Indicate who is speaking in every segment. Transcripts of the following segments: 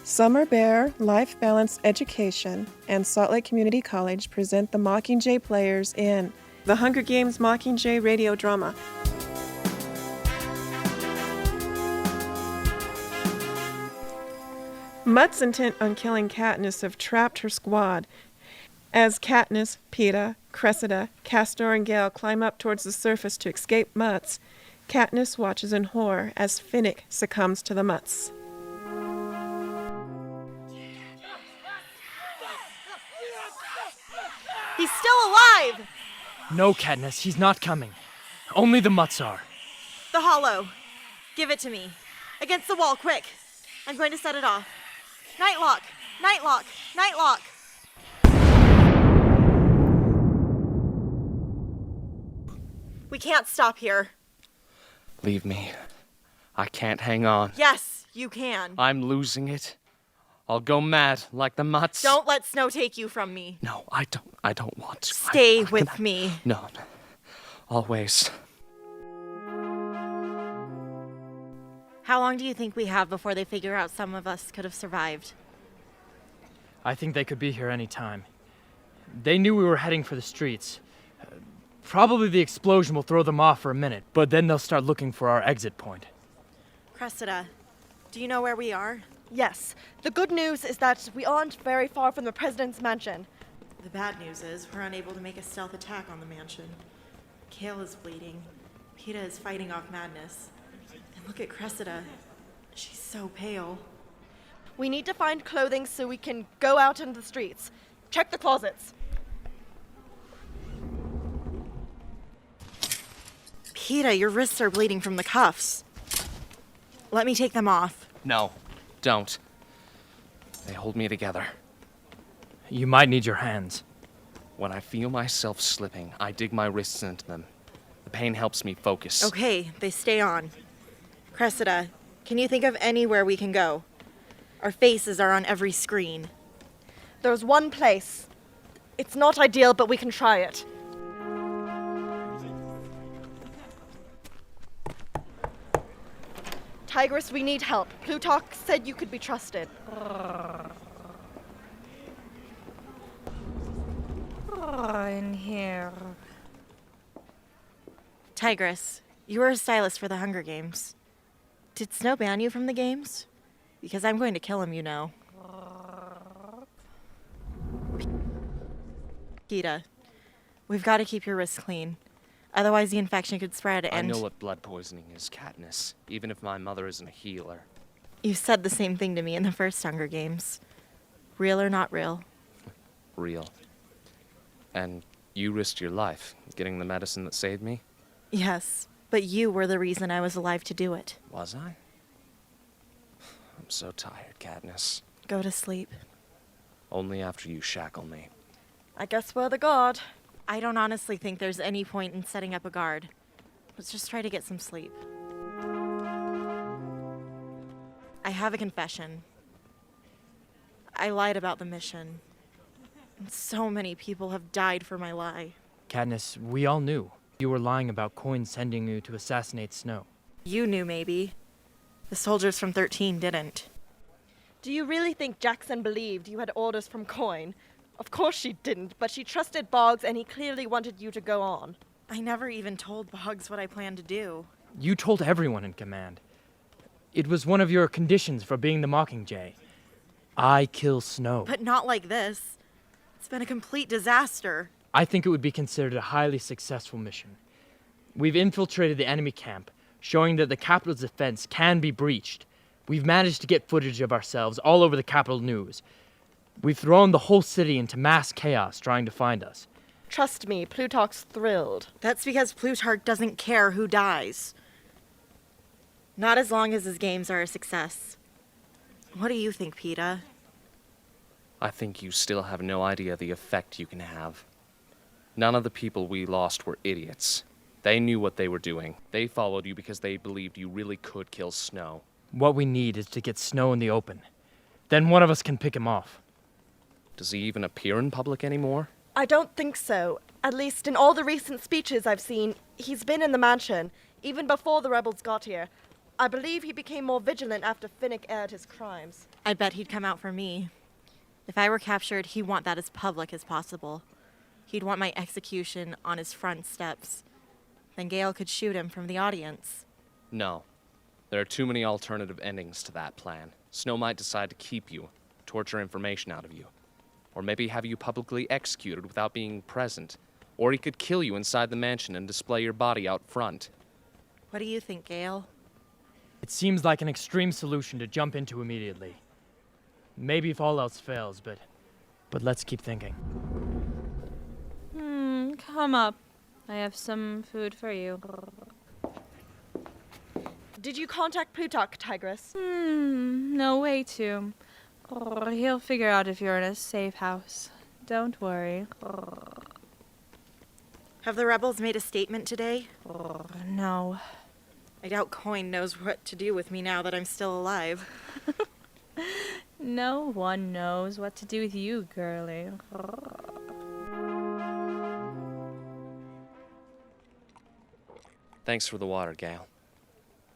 Speaker 1: Summer Bear, Life Balance Education, and Salt Lake Community College present the Mockingjay Players in the Hunger Games Mockingjay radio drama. Mutts intent on killing Katniss have trapped her squad. As Katniss, Peeta, Cressida, Castor, and Gale climb up towards the surface to escape Mutts, Katniss watches in horror as Finnick succumbs to the Mutts.
Speaker 2: He's still alive!
Speaker 3: No, Katniss, he's not coming. Only the mutts are.
Speaker 2: The hollow. Give it to me. Against the wall, quick. I'm going to set it off. Nightlock! Nightlock! Nightlock! We can't stop here.
Speaker 4: Leave me. I can't hang on.
Speaker 2: Yes, you can.
Speaker 4: I'm losing it. I'll go mad like the mutts.
Speaker 2: Don't let Snow take you from me.
Speaker 4: No, I don't want to.
Speaker 2: Stay with me.
Speaker 4: No. Always.
Speaker 2: How long do you think we have before they figure out some of us could have survived?
Speaker 3: I think they could be here any time. They knew we were heading for the streets. Probably the explosion will throw them off for a minute, but then they'll start looking for our exit point.
Speaker 2: Cressida, do you know where we are?
Speaker 5: Yes. The good news is that we aren't very far from the president's mansion.
Speaker 2: The bad news is we're unable to make a stealth attack on the mansion. Gale is bleeding. Peeta is fighting off madness. And look at Cressida. She's so pale.
Speaker 5: We need to find clothing so we can go out into the streets. Check the closets.
Speaker 2: Peeta, your wrists are bleeding from the cuffs. Let me take them off.
Speaker 4: No, don't. They hold me together.
Speaker 3: You might need your hands.
Speaker 4: When I feel myself slipping, I dig my wrists into them. The pain helps me focus.
Speaker 2: Okay, they stay on. Cressida, can you think of anywhere we can go? Our faces are on every screen.
Speaker 5: There's one place. It's not ideal, but we can try it. Tigress, we need help. Plutarch said you could be trusted.
Speaker 6: In here.
Speaker 2: Tigress, you were a stylist for the Hunger Games. Did Snow ban you from the games? Because I'm going to kill him, you know. Peeta, we've got to keep your wrists clean. Otherwise the infection could spread and...
Speaker 4: I know what blood poisoning is, Katniss, even if my mother isn't a healer.
Speaker 2: You said the same thing to me in the first Hunger Games. Real or not real?
Speaker 4: Real. And you risked your life getting the medicine that saved me?
Speaker 2: Yes, but you were the reason I was alive to do it.
Speaker 4: Was I? I'm so tired, Katniss.
Speaker 2: Go to sleep.
Speaker 4: Only after you shackle me.
Speaker 5: I guess we're the guard.
Speaker 2: I don't honestly think there's any point in setting up a guard. Let's just try to get some sleep. I have a confession. I lied about the mission. And so many people have died for my lie.
Speaker 3: Katniss, we all knew. You were lying about Coin sending you to assassinate Snow.
Speaker 2: You knew, maybe. The soldiers from 13 didn't.
Speaker 5: Do you really think Jackson believed you had orders from Coin? Of course she didn't, but she trusted Boggs and he clearly wanted you to go on.
Speaker 2: I never even told Boggs what I planned to do.
Speaker 3: You told everyone in command. It was one of your conditions for being the Mockingjay. I kill Snow.
Speaker 2: But not like this. It's been a complete disaster.
Speaker 3: I think it would be considered a highly successful mission. We've infiltrated the enemy camp, showing that the Capitol's defense can be breached. We've managed to get footage of ourselves all over the Capitol News. We've thrown the whole city into mass chaos trying to find us.
Speaker 5: Trust me, Plutarch's thrilled.
Speaker 2: That's because Plutarch doesn't care who dies. Not as long as his games are a success. What do you think, Peeta?
Speaker 4: I think you still have no idea the effect you can have. None of the people we lost were idiots. They knew what they were doing. They followed you because they believed you really could kill Snow.
Speaker 3: What we need is to get Snow in the open. Then one of us can pick him off.
Speaker 4: Does he even appear in public anymore?
Speaker 5: I don't think so. At least in all the recent speeches I've seen, he's been in the mansion, even before the rebels got here. I believe he became more vigilant after Finnick aired his crimes.
Speaker 2: I bet he'd come out for me. If I were captured, he'd want that as public as possible. He'd want my execution on his front steps. Then Gale could shoot him from the audience.
Speaker 4: No. There are too many alternative endings to that plan. Snow might decide to keep you, torture information out of you. Or maybe have you publicly executed without being present. Or he could kill you inside the mansion and display your body out front.
Speaker 2: What do you think, Gale?
Speaker 3: It seems like an extreme solution to jump into immediately. Maybe if all else fails, but let's keep thinking.
Speaker 6: Come up. I have some food for you.
Speaker 5: Did you contact Plutarch, Tigress?
Speaker 6: No way to. He'll figure out if you're in a safe house. Don't worry.
Speaker 2: Have the rebels made a statement today?
Speaker 6: No.
Speaker 2: I doubt Coin knows what to do with me now that I'm still alive.
Speaker 6: No one knows what to do with you, girlie.
Speaker 4: Thanks for the water, Gale.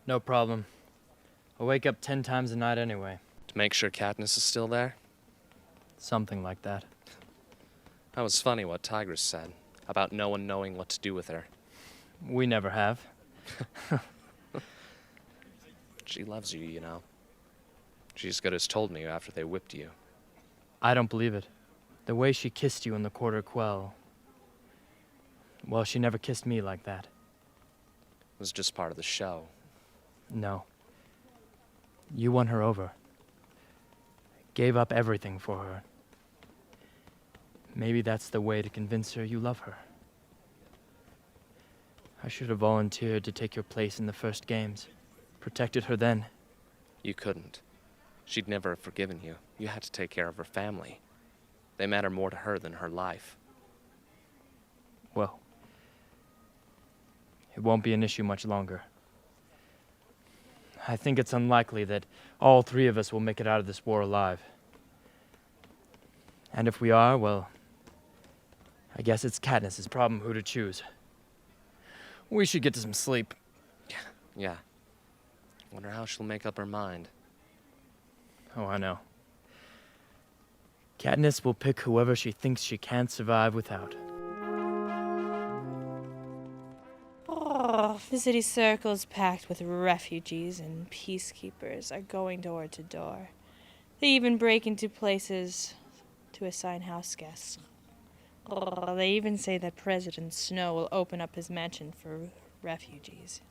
Speaker 3: No problem. I wake up 10 times a night anyway.
Speaker 4: To make sure Katniss is still there?
Speaker 3: Something like that.
Speaker 4: That was funny what Tigress said, about no one knowing what to do with her.
Speaker 3: We never have.
Speaker 4: She loves you, you know. She as good as told me after they whipped you.
Speaker 3: I don't believe it. The way she kissed you in the quarter quell. Well, she never kissed me like that.
Speaker 4: It was just part of the show.
Speaker 3: No. You won her over. Gave up everything for her. Maybe that's the way to convince her you love her. I should have volunteered to take your place in the first games. Protected her then.
Speaker 4: You couldn't. She'd never have forgiven you. You had to take care of her family. They matter more to her than her life.
Speaker 3: Well, it won't be an issue much longer. I think it's unlikely that all three of us will make it out of this war alive. And if we are, well, I guess it's Katniss's problem who to choose. We should get to some sleep.
Speaker 4: Yeah. Wonder how she'll make up her mind.
Speaker 3: Oh, I know. Katniss will pick whoever she thinks she can't survive without.
Speaker 6: The city circles packed with refugees and peacekeepers are going door to door. They even break into places to assign house guests. They even say that President Snow will open up his mansion for refugees.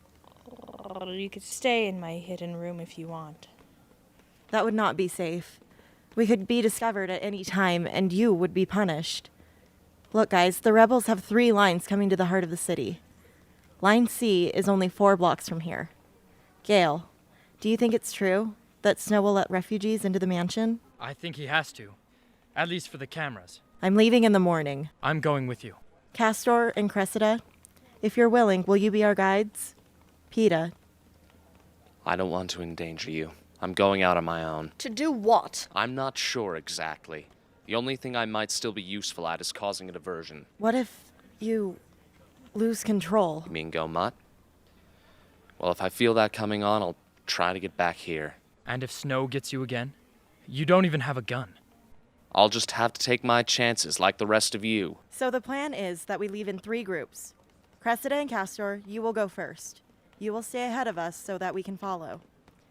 Speaker 6: You could stay in my hidden room if you want.
Speaker 2: That would not be safe. We could be discovered at any time, and you would be punished. Look, guys, the rebels have 3 lines coming to the heart of the city. Line C is only 4 blocks from here. Gale, do you think it's true that Snow will let refugees into the mansion?
Speaker 3: I think he has to. At least for the cameras.
Speaker 2: I'm leaving in the morning.
Speaker 3: I'm going with you.
Speaker 2: Castor and Cressida, if you're willing, will you be our guides? Peeta.
Speaker 4: I don't want to endanger you. I'm going out on my own.
Speaker 5: To do what?
Speaker 4: I'm not sure exactly. The only thing I might still be useful at is causing a diversion.
Speaker 2: What if you lose control?
Speaker 4: You mean go mutt? Well, if I feel that coming on, I'll try to get back here.
Speaker 3: And if Snow gets you again, you don't even have a gun.
Speaker 4: I'll just have to take my chances like the rest of you.
Speaker 2: So the plan is that we leave in 3 groups. Cressida and Castor, you will go first. You will stay ahead of us so that we can follow.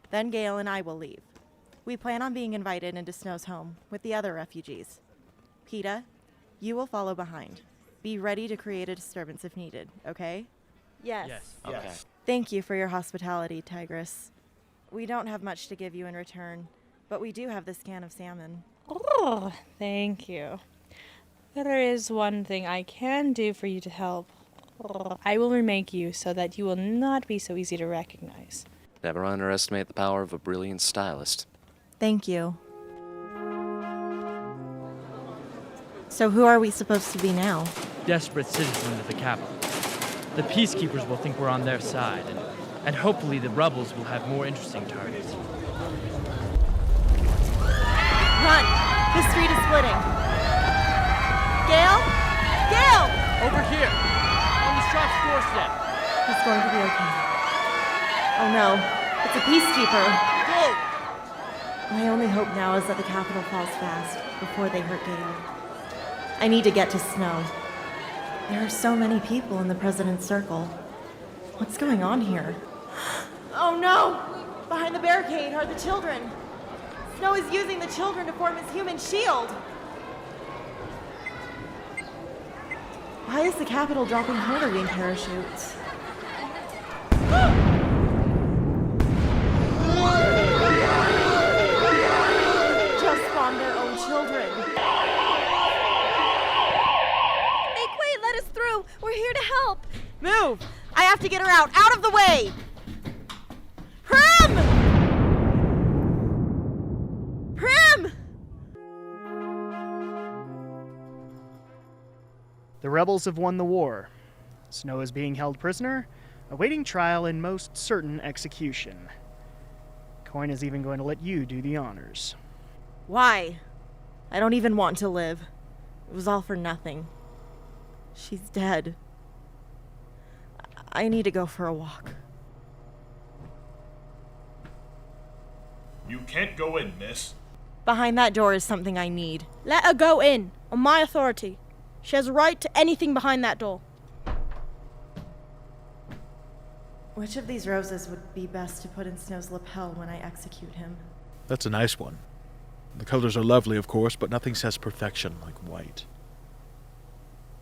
Speaker 2: Then Gale and I will leave. We plan on being invited into Snow's home with the other refugees. Peeta, you will follow behind. Be ready to create a disturbance if needed, okay?
Speaker 5: Yes.
Speaker 4: Okay.
Speaker 2: Thank you for your hospitality, Tigress. We don't have much to give you in return, but we do have this can of salmon.
Speaker 6: Oh, thank you. There is one thing I can do for you to help. I will remake you so that you will not be so easy to recognize.
Speaker 4: Never underestimate the power of a brilliant stylist.
Speaker 2: Thank you. So who are we supposed to be now?
Speaker 3: Desperate citizens of the capital. The peacekeepers will think we're on their side, and hopefully the rebels will have more interesting targets.
Speaker 2: Run! The street is splitting. Gale? Gale!
Speaker 3: Over here! On the shop's doorstep!
Speaker 2: It's going to be okay. Oh no, It's a peacekeeper. My only hope now is that the capital falls fast before they hurt Gale. I need to get to Snow. There are so many people in the President's circle. What's going on here? Oh no! Behind the barricade are the children. Snow is using the children to form his human shield. Why is the Capitol dropping Hunger Games parachutes? Just spawned their own children.
Speaker 5: Make way, let us through. We're here to help.
Speaker 2: Move! I have to get her out! Out of the way! Prim! Prim!
Speaker 7: The rebels have won the war. Snow is being held prisoner, awaiting trial and most certain execution. Coin is even going to let you do the honors.
Speaker 2: Why? I don't even want to live. It was all for nothing. She's dead. I need to go for a walk.
Speaker 8: You can't go in, miss.
Speaker 2: Behind that door is something I need.
Speaker 9: Let her go in, on my authority. She has a right to anything behind that door.
Speaker 2: Which of these roses would be best to put in Snow's lapel when I execute him?
Speaker 10: That's a nice one. The colors are lovely, of course, but nothing says perfection like white.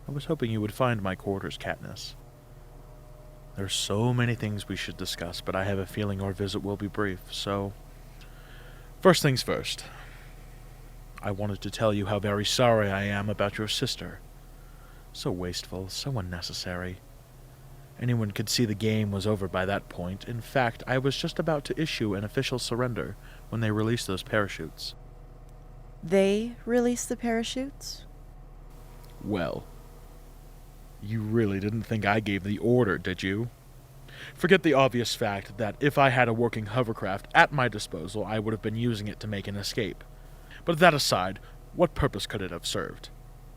Speaker 10: I was hoping you would find my quarters, Katniss. There's so many things we should discuss, but I have a feeling our visit will be brief, so... First things first. I wanted to tell you how very sorry I am about your sister. So wasteful, so unnecessary. Anyone could see the game was over by that point. In fact, I was just about to issue an official surrender when they released those parachutes.
Speaker 2: They released the parachutes?
Speaker 10: Well, you really didn't think I gave the order, did you? Forget the obvious fact that if I had a working hovercraft at my disposal, I would have been using it to make an escape. But that aside, what purpose could it have served?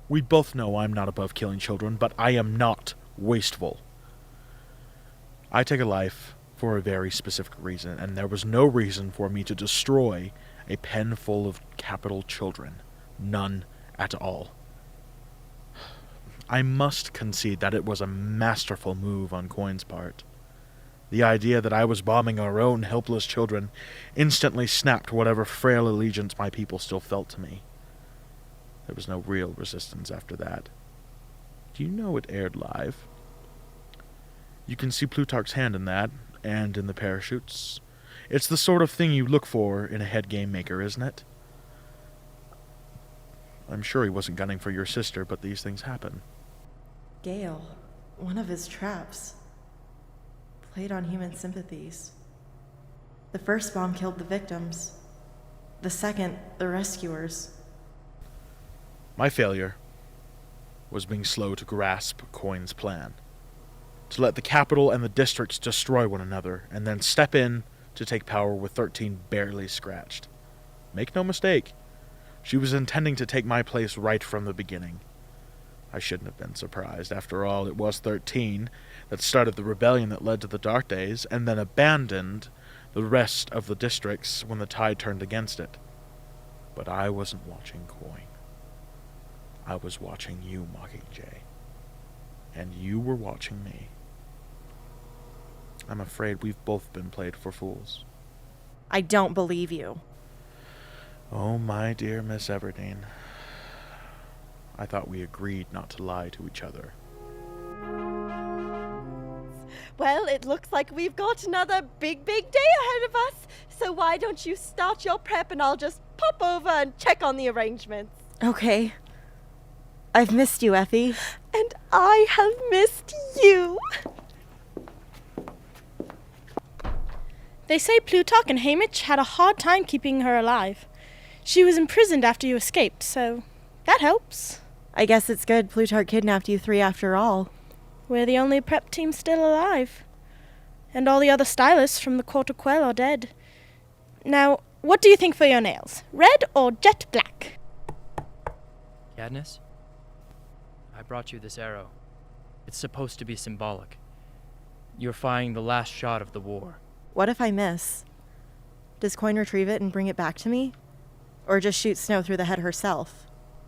Speaker 10: We both know I'm not above killing children, but I am not wasteful. I take a life for a very specific reason, and there was no reason for me to destroy a pen full of capital children. None at all. I must concede that it was a masterful move on Coin's part. The idea that I was bombing our own helpless children instantly snapped whatever frail allegiance my people still felt to me. There was no real resistance after that. Do you know it aired live? You can see Plutarch's hand in that, and in the parachutes. It's the sort of thing you look for in a head game maker, isn't it? I'm sure he wasn't gunning for your sister, but these things happen.
Speaker 2: Gale, one of his traps, played on human sympathies. The first bomb killed the victims. The second, the rescuers.
Speaker 10: My failure was being slow to grasp Coin's plan. To let the capital and the districts destroy one another, and then step in to take power with 13 barely scratched. Make no mistake, she was intending to take my place right from the beginning. I shouldn't have been surprised. After all, it was 13 that started the rebellion that led to the Dark Days, and then abandoned the rest of the districts when the tide turned against it. But I wasn't watching Coin. I was watching you, Mockingjay. And you were watching me. I'm afraid we've both been played for fools.
Speaker 2: I don't believe you.
Speaker 10: Oh, my dear Miss Everdeen. I thought we agreed not to lie to each other.
Speaker 5: Well, it looks like we've got another big day ahead of us. So why don't you start your prep and I'll just pop over and check on the arrangements.
Speaker 2: Okay. I've missed you, Effie.
Speaker 5: And I have missed you.
Speaker 9: They say Plutarch and Haymitch had a hard time keeping her alive. She was imprisoned after you escaped, so that helps.
Speaker 2: I guess it's good Plutarch kidnapped you three after all.
Speaker 9: We're the only prep team still alive. And all the other stylists from the Court of Quell are dead. Now, what do you think for your nails? Red or jet black?
Speaker 3: Katniss, I brought you this arrow. It's supposed to be symbolic. You're firing the last shot of the war.
Speaker 2: What if I miss? Does Coin retrieve it and bring it back to me? Or just shoot Snow through the head herself?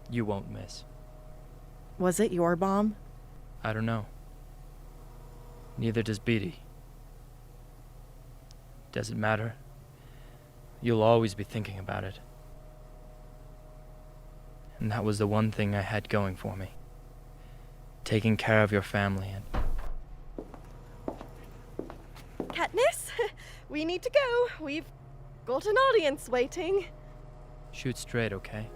Speaker 3: You won't miss.
Speaker 2: Was it your bomb?
Speaker 3: I don't know. Neither does Beatty. Does it matter? You'll always be thinking about it. And that was the one thing I had going for me. Taking care of your family and...
Speaker 5: Katniss, we need to go. We've got an audience waiting.
Speaker 3: Shoot straight, okay?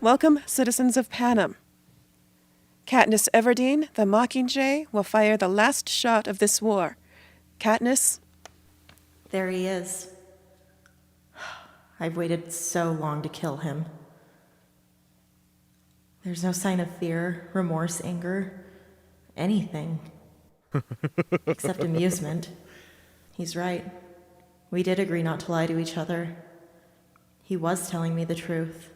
Speaker 1: Welcome, citizens of Panem. Katniss Everdeen, the Mockingjay, will fire the last shot of this war. Katniss...
Speaker 2: There he is. I've waited so long to kill him. There's no sign of fear, remorse, anger, anything. Except amusement. He's right. We did agree not to lie to each other. He was telling me the truth.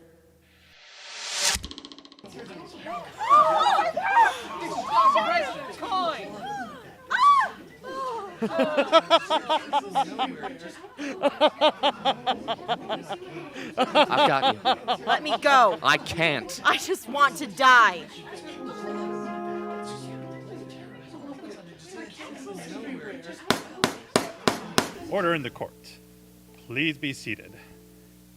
Speaker 4: I've got you.
Speaker 2: Let me go.
Speaker 4: I can't.
Speaker 2: I just want to die.
Speaker 8: Order in the court. Please be seated.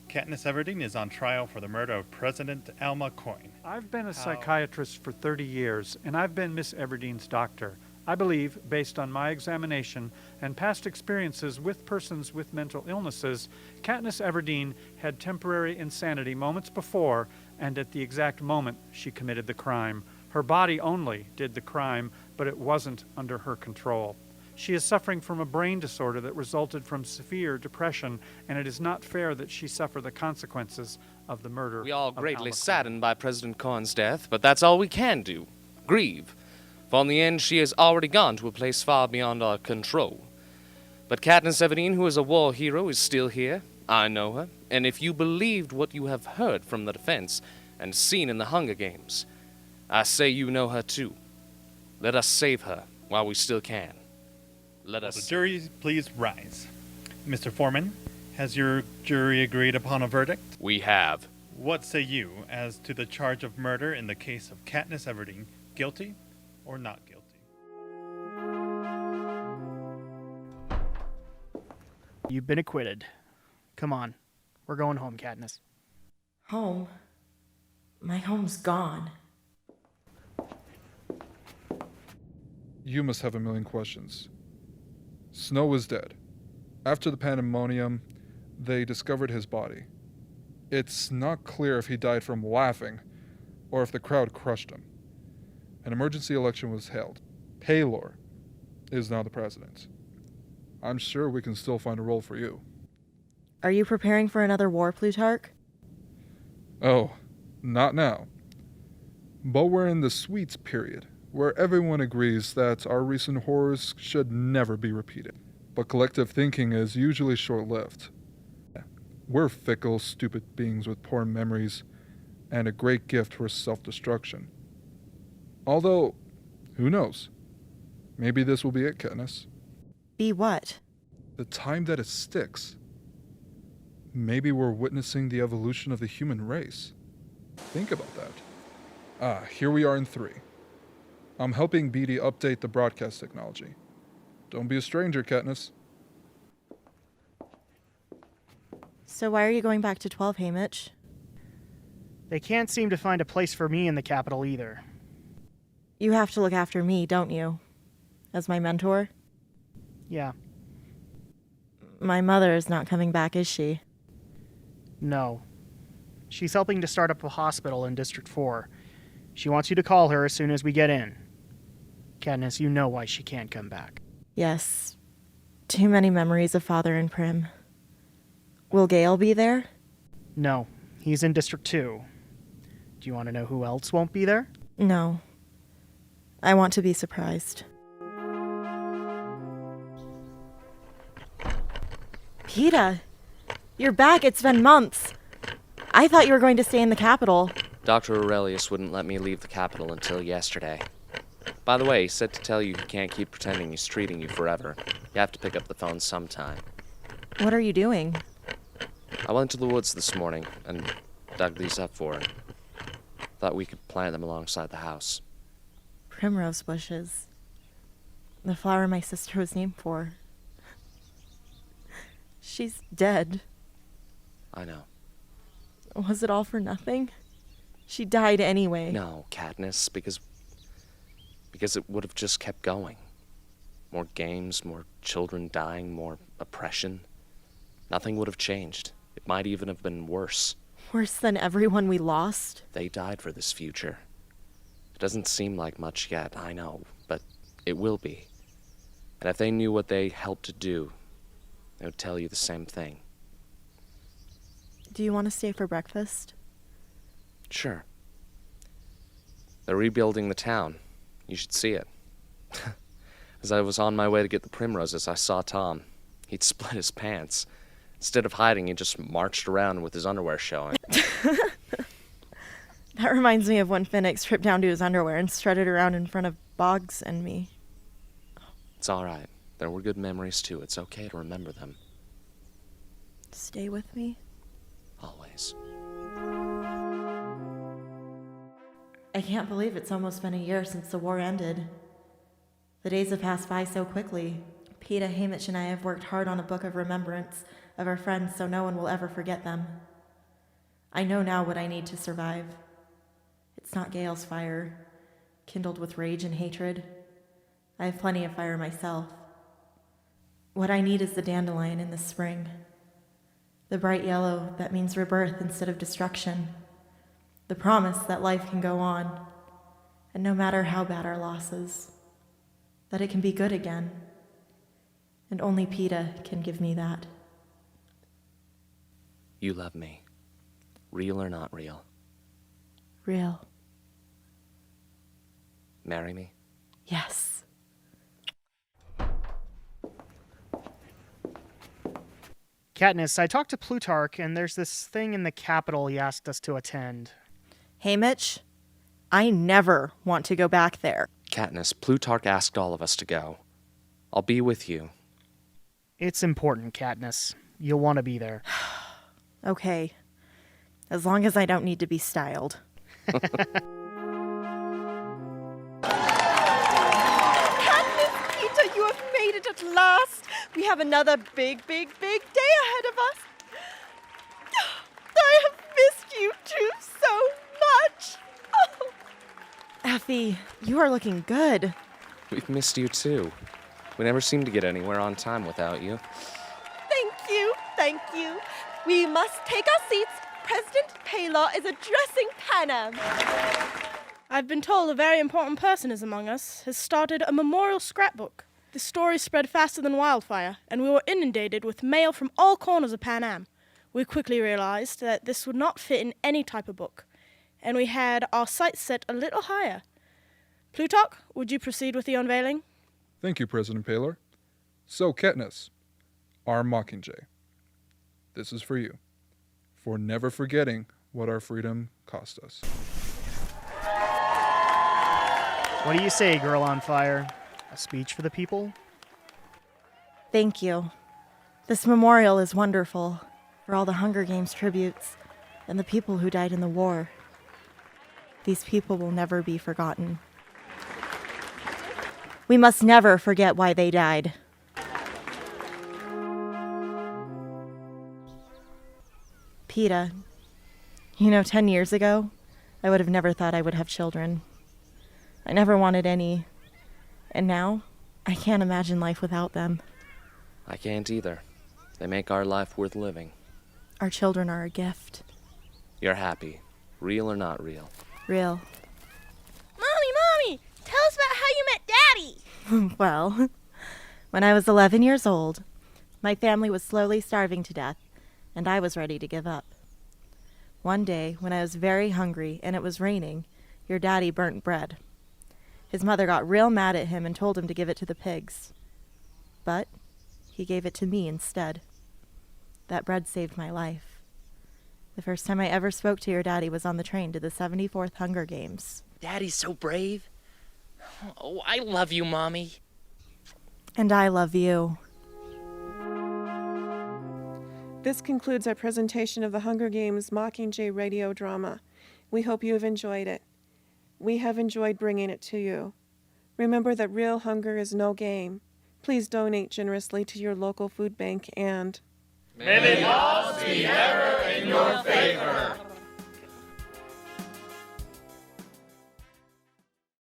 Speaker 8: Katniss Everdeen is on trial for the murder of President Alma Coin.
Speaker 11: I've been a psychiatrist for 30 years, and I've been Miss Everdeen's doctor. I believe, based on my examination and past experiences with persons with mental illnesses, Katniss Everdeen had temporary insanity moments before and at the exact moment she committed the crime. Her body only did the crime, but it wasn't under her control. She is suffering from a brain disorder that resulted from severe depression, and it is not fair that she suffer the consequences of the murder.
Speaker 4: We all
Speaker 11: of
Speaker 4: greatly
Speaker 11: Alma
Speaker 4: saddened by President Coin's death, but that's all we can do. Grieve. For in the end, she has already gone to a place far beyond our control. But Katniss Everdeen, who is a war hero, is still here. I know her, and if you believed what you have heard from the defense and seen in the Hunger Games, I say you know her too. Let us save her while we still can. Let us...
Speaker 8: The jury, please rise. Mr. Foreman, has your jury agreed upon a verdict?
Speaker 4: We have.
Speaker 8: What say you as to the charge of murder in the case of Katniss Everdeen? Guilty or not guilty?
Speaker 7: You've been acquitted. Come on. We're going home, Katniss.
Speaker 2: Home? My home's gone.
Speaker 12: You must have a million questions. Snow is dead. After the pandemonium, they discovered his body. It's not clear if he died from laughing or if the crowd crushed him. An emergency election was held. Paylor is now the president. I'm sure we can still find a role for you.
Speaker 2: Are you preparing for another war, Plutarch?
Speaker 12: Oh, not now. But we're in the sweets period, where everyone agrees that our recent horrors should never be repeated. But collective thinking is usually short-lived. We're fickle, stupid beings with poor memories and a great gift for self-destruction. Although, who knows? Maybe this will be it, Katniss.
Speaker 2: Be what?
Speaker 12: The time that it sticks. Maybe we're witnessing the evolution of the human race. Think about that. Here we are in 3. I'm helping Beatty update the broadcast technology. Don't be a stranger, Katniss.
Speaker 2: So why are you going back to 12, Haymitch?
Speaker 7: They can't seem to find a place for me in the capital either.
Speaker 2: You have to look after me, don't you? As my mentor?
Speaker 7: Yeah.
Speaker 2: My mother is not coming back, is she?
Speaker 7: No. She's helping to start up a hospital in District 4. She wants you to call her as soon as we get in. Katniss, you know why she can't come back.
Speaker 2: Yes. Too many memories of Father and Prim. Will Gale be there?
Speaker 7: No, he's in District 2. Do you want to know who else won't be there?
Speaker 2: No. I want to be surprised. Peeta, you're back. It's been months. I thought you were going to stay in the capital.
Speaker 4: Dr. Aurelius wouldn't let me leave the capital until yesterday. By the way, he said to tell you he can't keep pretending he's treating you forever. You have to pick up the phone sometime.
Speaker 2: What are you doing?
Speaker 4: I went to the woods this morning and dug these up for her. Thought we could plant them alongside the house.
Speaker 2: Primrose bushes. The flower my sister was named for. She's dead.
Speaker 4: I know.
Speaker 2: Was it all for nothing? She died anyway.
Speaker 4: No, Katniss, because it would have just kept going. More games, more children dying, more oppression. Nothing would have changed. It might even have been worse.
Speaker 2: Worse than everyone we lost?
Speaker 4: They died for this future. It doesn't seem like much yet, I know, but it will be. And if they knew what they helped to do, they would tell you the same thing.
Speaker 2: Do you want to stay for breakfast?
Speaker 4: Sure. They're rebuilding the town. You should see it. As I was on my way to get the primroses, I saw Tom. He'd split his pants. Instead of hiding, he just marched around with his underwear showing.
Speaker 2: That reminds me of when Finnick stripped down to his underwear and strutted around in front of Boggs and me.
Speaker 4: It's all right. There were good memories, too. It's okay to remember them.
Speaker 2: Stay with me?
Speaker 4: Always.
Speaker 2: I can't believe it's almost been a year since the war ended. The days have passed by so quickly. Peeta, Haymitch, and I have worked hard on a book of remembrance of our friends so no one will ever forget them. I know now what I need to survive. It's not Gale's fire, kindled with rage and hatred. I have plenty of fire myself. What I need is the dandelion in the spring. The bright yellow that means rebirth instead of destruction. The promise that life can go on, and no matter how bad our losses, that it can be good again. And only Peeta can give me that.
Speaker 4: You love me. Real or not real.
Speaker 2: Real.
Speaker 4: Marry me?
Speaker 2: Yes.
Speaker 7: Katniss, I talked to Plutarch, and there's this thing in the Capitol he asked us to attend.
Speaker 2: Haymitch, I never want to go back there.
Speaker 4: Katniss, Plutarch asked all of us to go. I'll be with you.
Speaker 7: It's important, Katniss. You'll want to be there.
Speaker 2: Okay. As long as I don't need to be styled.
Speaker 5: Katniss, Peeta, you have made it at last. We have another big, big, big day ahead of us. I have missed you two so much. Oh.
Speaker 2: Effie, you are looking good.
Speaker 4: We've missed you too. We never seem to get anywhere on time without you.
Speaker 5: Thank you, thank you. We must take our seats. President Paylor is addressing Panem.
Speaker 9: I've been told a very important person is among us has started a memorial scrapbook. The story spread faster than wildfire, and we were inundated with mail from all corners of Pan Am. We quickly realized that this would not fit in any type of book, and we had our sights set a little higher. Plutarch, would you proceed with the unveiling?
Speaker 12: Thank you, President Paylor. So, Katniss, our Mockingjay, this is for you, for never forgetting what our freedom cost us.
Speaker 7: What do you say, Girl on Fire? A speech for the people?
Speaker 2: Thank you. This memorial is wonderful for all the Hunger Games tributes and the people who died in the war. These people will never be forgotten. We must never forget why they died. Peeta, 10 years ago, I would have never thought I would have children. I never wanted any. And now, I can't imagine life without them.
Speaker 4: I can't either. They make our life worth living.
Speaker 2: Our children are a gift.
Speaker 4: You're happy. Real or not real?
Speaker 2: Real.
Speaker 9: Mommy! Tell us about how you met Daddy!
Speaker 2: Well, when I was 11 years old, my family was slowly starving to death, and I was ready to give up. One day, when I was very hungry and it was raining, your daddy burnt bread. His mother got real mad at him and told him to give it to the pigs. But he gave it to me instead. That bread saved my life. The first time I ever spoke to your daddy was on the train to the 74th Hunger Games.
Speaker 13: Daddy's so brave.
Speaker 3: Oh, I love you, Mommy.
Speaker 2: And I love you.
Speaker 1: This concludes our presentation of the Hunger Games Mockingjay radio drama. We hope you have enjoyed it. We have enjoyed bringing it to you. Remember that real hunger is no game. Please donate generously to your local food bank and...
Speaker 13: May the odds be ever in your favor.